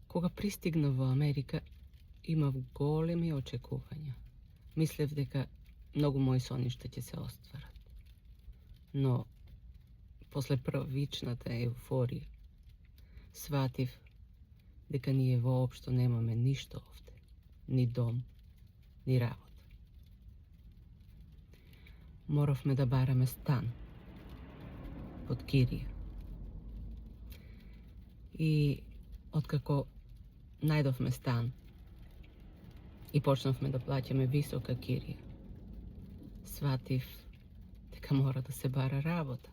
Кога пристигнав во Америка, имав големи очекувања. Мислев дека многу мои соништа ќе се остварат. Но, после првичната еуфорија, сватив дека ние воопшто немаме ништо овде. Ни дом, ни работа. Моравме да бараме стан под кирија. И откако најдовме стан и почнавме да плаќаме висока кирија, сватив дека мора да се бара работа.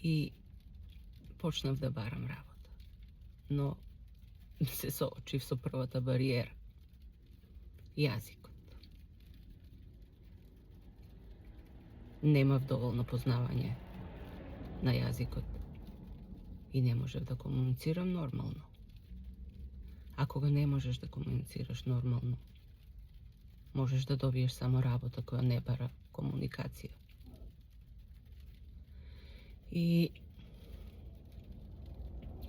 И почнав да барам работа. Но се соочив со првата бариера. Јазикот. Немав доволно познавање на јазикот и не можев да комуницирам нормално. А кога не можеш да комуницираш нормално, можеш да добиеш само работа која не бара комуникација. И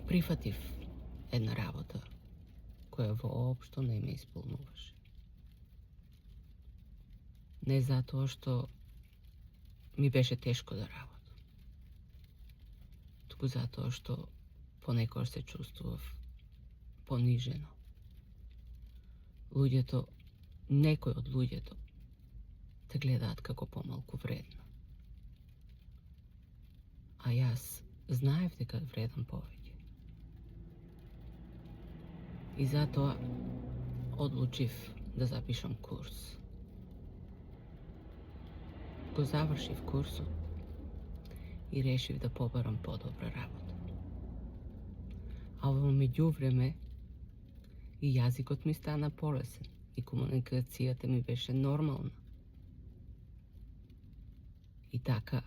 прифатив една работа која воопшто не ме исполнуваше. Не затоа што ми беше тешко да работам, туку затоа што понекогаш се чувствував понижено. Луѓето, некои од луѓето, те гледаат како помалку вредна. А јас знаев дека вредам повеќе. И затоа одлучив да запишам курс. Го завршив курсот и решив да побарам подобра работа. А во меѓувреме и јазикот ми стана полесен и комуникацијата ми беше нормална. И така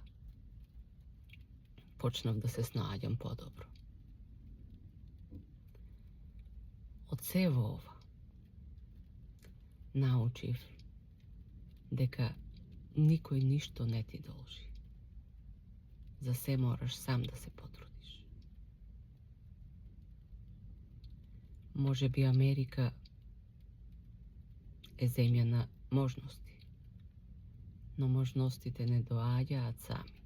почнав да се снаоѓам подобро. Од сево ова научив дека никој ништо не ти должи. За се мораш сам да се потрудиш. Може би Америка е земја на можности, но можностите не доаѓаат сами.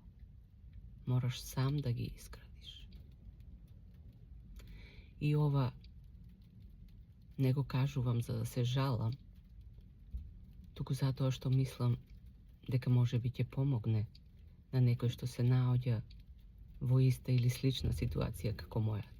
Мораш сам да ги изградиш. И ова не го кажувам за да се жалам, туку затоа што мислам дека може би ќе помогне на некој што се наоѓа во иста или слична ситуација како мојата.